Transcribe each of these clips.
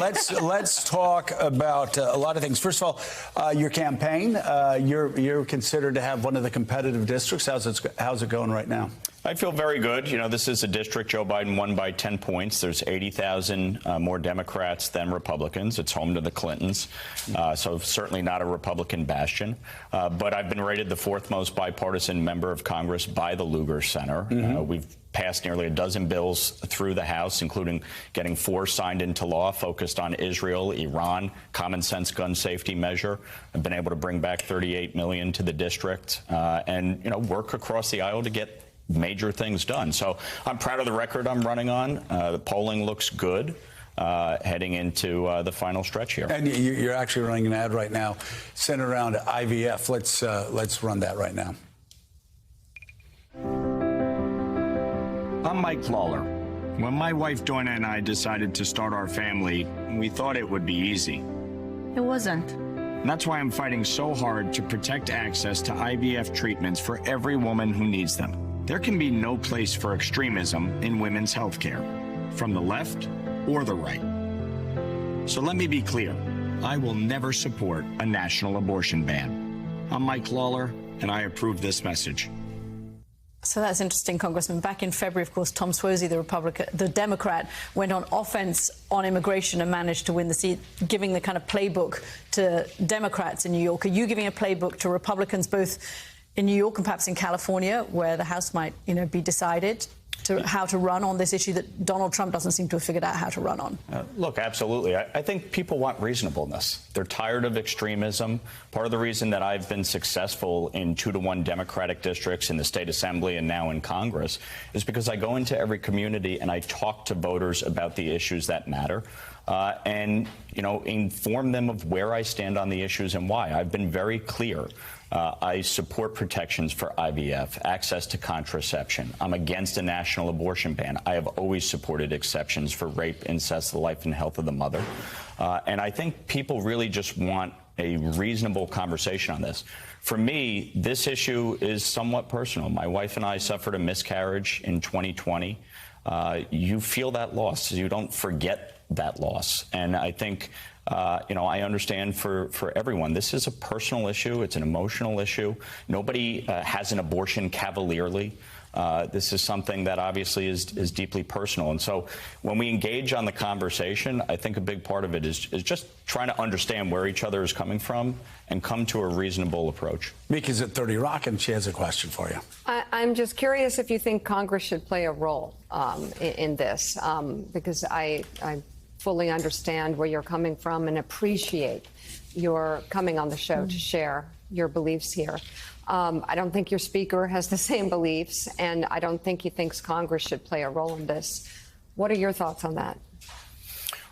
Let's talk about a lot of things. First of all, your campaign. You're considered to have one of the competitive districts. How's it going right now? I feel very good. You know, this is a district Joe Biden won by 10 points. There's 80,000 more Democrats than Republicans. It's home to the Clintons, so certainly not a Republican bastion. But I've been rated the fourth most bipartisan member of Congress by the Lugar Center. We've passed nearly a dozen bills through the House, including getting 4 signed into law focused on Israel, Iran, common sense gun safety measure. I've been able to bring back $38 million to the district and, work across the aisle to get major things done. So I'm proud of the record I'm running on. The polling looks good heading into the final stretch here. And you're actually running an ad right now centered around IVF. Let's run that right now. I'm Mike Lawler. When my wife Donna and I decided to start our family, we thought it would be easy. It wasn't. And that's why I'm fighting so hard to protect access to IVF treatments for every woman who needs them. There can be no place for extremism in women's health care, from the left or the right. So let me be clear. I will never support a national abortion ban. I'm Mike Lawler, and I approve this message. So that's interesting, Congressman. Back in February, of course, Tom Suozzi, the Democrat, went on offense on immigration and managed to win the seat, giving the kind of playbook to Democrats in New York. Are you giving a playbook to Republicans both in New York and perhaps in California, where the House might, be decided to how to run on this issue that Donald Trump doesn't seem to have figured out how to run on? Look, absolutely. I think people want reasonableness. They're tired of extremism. Part of the reason that I've been successful in 2-to-1 Democratic districts in the state assembly and now in Congress is because I go into every community and I talk to voters about the issues that matter. And inform them of where I stand on the issues and why. I've been very clear. I support protections for IVF, access to contraception. I'm against a national abortion ban. I have always supported exceptions for rape, incest, the life and health of the mother. And I think people really just want a reasonable conversation on this. For me, this issue is somewhat personal. My wife and I suffered a miscarriage in 2020. You feel that loss. You don't forget that loss. And I think, I understand for everyone, this is a personal issue. It's an emotional issue. Nobody has an abortion cavalierly. This is something that obviously is deeply personal. And so when we engage on the conversation, I think a big part of it is just trying to understand where each other is coming from and come to a reasonable approach. Mika's at 30 Rock, and she has a question for you. I'm just curious if you think Congress should play a role in this, because I fully understand where you're coming from and appreciate your coming on the show to share your beliefs here. I don't think your speaker has the same beliefs, and I don't think he thinks Congress should play a role in this. What are your thoughts on that?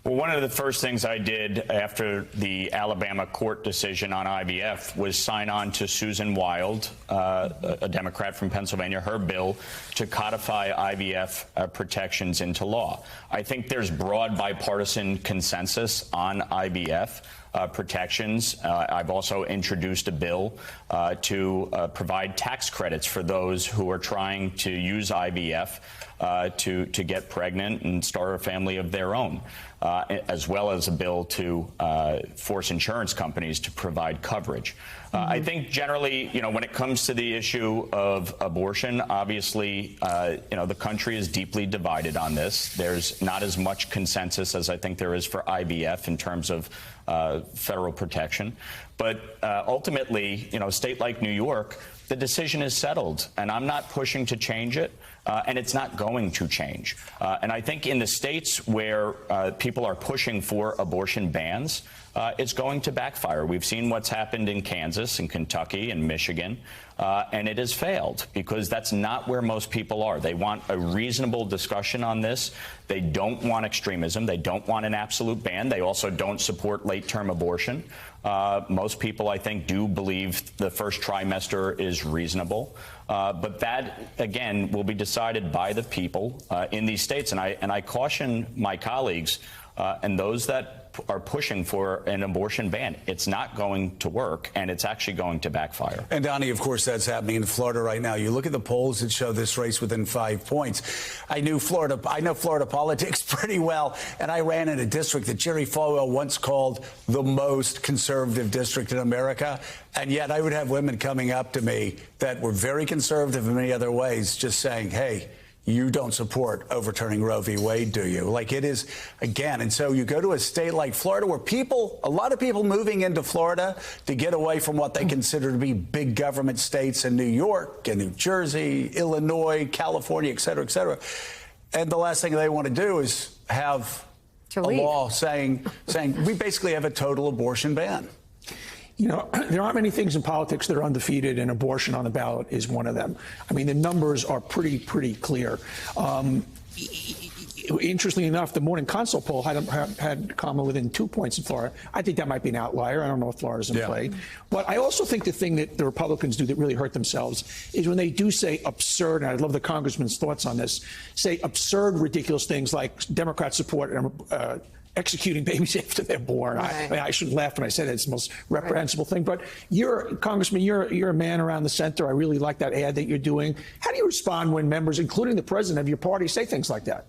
Well, one of the first things I did after the Alabama court decision on IVF was sign on to Susan Wild, a Democrat from Pennsylvania, her bill to codify IVF protections into law. I think there's broad bipartisan consensus on IVF protections. I've also introduced a bill to provide tax credits for those who are trying to use IVF to get pregnant and start a family of their own, as well as a bill to force insurance companies to provide coverage. I think generally, when it comes to the issue of abortion, obviously, the country is deeply divided on this. There's not as much consensus as I think there is for IVF in terms of federal protection. But ultimately, a state like New York, the decision is settled, and I'm not pushing to change it, and it's not going to change. And I think in the states where people are pushing for abortion bans, it's going to backfire. We've seen what's happened in Kansas and Kentucky and Michigan, and it has failed because that's not where most people are. They want a reasonable discussion on this. They don't want extremism. They don't want an absolute ban. They also don't support late-term abortion. Most people, I think, do believe the first trimester is reasonable. But that, again, will be decided by the people in these states. And I caution my colleagues and those that are pushing for an abortion ban. It's not going to work, and it's actually going to backfire. And Donnie, of course, that's happening in Florida right now. You look at the polls that show this race within 5 points. I know Florida politics pretty well, and I ran in a district that Jerry Falwell once called the most conservative district in America. And yet I would have women coming up to me that were very conservative in many other ways, just saying, hey, you don't support overturning Roe v. Wade, do you? Like, it is, again, and so you go to a state like Florida where a lot of people moving into Florida to get away from what they consider to be big government states in New York and New Jersey, Illinois, California, et cetera, et cetera. And the last thing they want to do is have a law saying we basically have a total abortion ban. You know, there aren't many things in politics that are undefeated, and abortion on the ballot is one of them. I mean, the numbers are pretty clear. Interestingly enough, the Morning Consult poll had Kamala within 2 points in Florida. I think that might be an outlier. I don't know if Florida's in play. But I also think the thing that the Republicans do that really hurt themselves is when they do say absurd, and I'd love the congressman's thoughts on this, say absurd, ridiculous things like Democrats support executing babies after they're born. Right. I shouldn't laugh when I say that. It's the most reprehensible thing. But Congressman, you're a man around the center. I really like that ad that you're doing. How do you respond when members, including the president of your party, say things like that?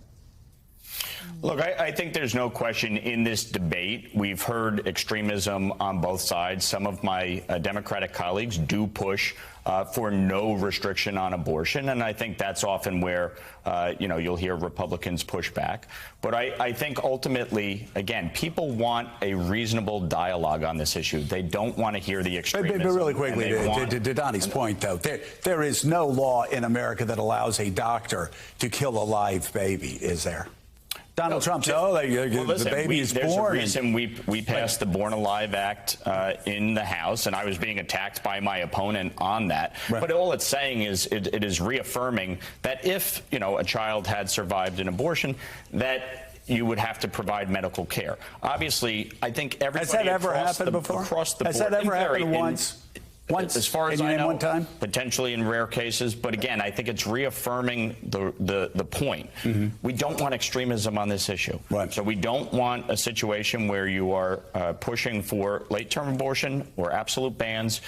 Look, I think there's no question in this debate. We've heard extremism on both sides. Some of my Democratic colleagues do push for no restriction on abortion, and I think that's often where you'll hear Republicans push back. But I think ultimately, again, people want a reasonable dialogue on this issue. They don't want to hear the extremism. But really quickly, to Donnie's point, though, there is no law in America that allows a doctor to kill a live baby, is there? Donald Trump said, the baby is born. There's a reason we passed the Born Alive Act in the House, and I was being attacked by my opponent on that. Right. But all it's saying is it is reaffirming that if, a child had survived an abortion, that you would have to provide medical care. Obviously, I think everybody Has that ever happened before? Across the board. Has that ever happened once? As far as I know, one time? Potentially in rare cases. But again, I think it's reaffirming the point. Mm-hmm. We don't want extremism on this issue. Right. So we don't want a situation where you are pushing for late-term abortion or absolute bans.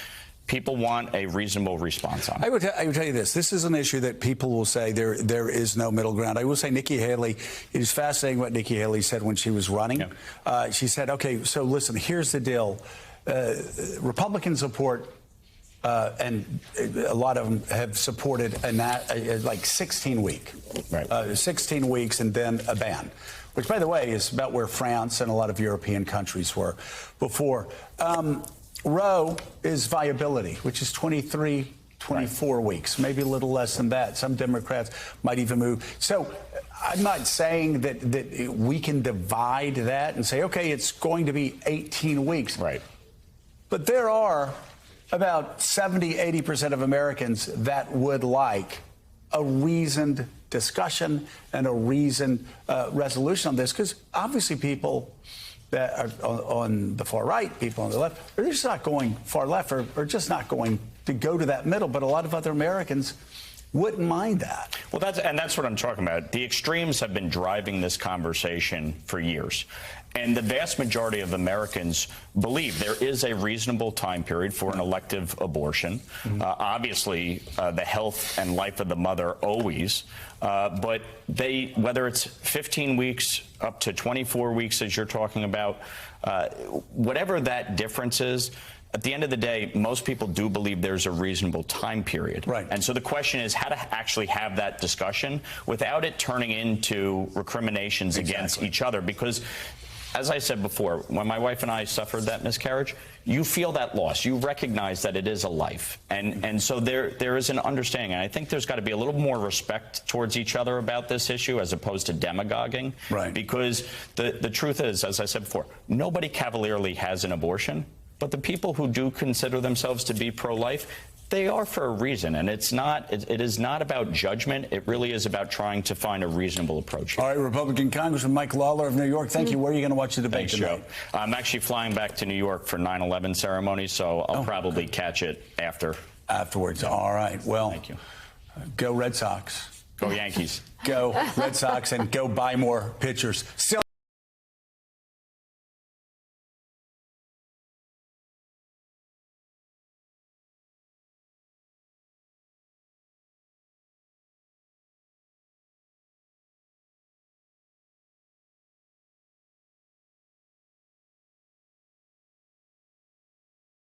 People want a reasonable response on it. I would tell you this. This is an issue that people will say there is no middle ground. I will say Nikki Haley, it is fascinating what Nikki Haley said when she was running. Yeah. She said, okay, so listen, here's the deal. Republican support and a lot of them have supported like 16 weeks, right. 16 weeks and then a ban, which, by the way, is about where France and a lot of European countries were before. Roe is viability, which is 23, 24 right. weeks, maybe a little less than that. Some Democrats might even move. So I'm not saying that we can divide that and say, okay, it's going to be 18 weeks. Right. But there are about 70-80% of Americans that would like a reasoned discussion and a reasoned resolution on this, because obviously people that are on the far right, people on the left, they're just not going far left or just not going to go to that middle. But a lot of other Americans wouldn't mind that. Well, that's what I'm talking about. The extremes have been driving this conversation for years. And the vast majority of Americans believe there is a reasonable time period for an elective abortion. Mm-hmm. Obviously, the health and life of the mother always. But whether it's 15 weeks up to 24 weeks, as you're talking about, whatever that difference is, at the end of the day, most people do believe there's a reasonable time period. Right. And so the question is how to actually have that discussion without it turning into recriminations against each other. Because, as I said before, when my wife and I suffered that miscarriage, you feel that loss. You recognize that it is a life. And so there is an understanding. And I think there's got to be a little more respect towards each other about this issue as opposed to demagoguing. Right. Because the truth is, as I said before, nobody cavalierly has an abortion. But the people who do consider themselves to be pro-life, they are for a reason, and it is not about judgment. It really is about trying to find a reasonable approach here. All right, Republican Congressman Mike Lawler of New York, thank you. Where are you going to watch the debate tonight? Joe. I'm actually flying back to New York for 9/11 ceremony, so I'll probably catch it afterwards. All right. Well, thank you. Go Red Sox. Go Yankees. Go Red Sox, and go buy more pitchers. Still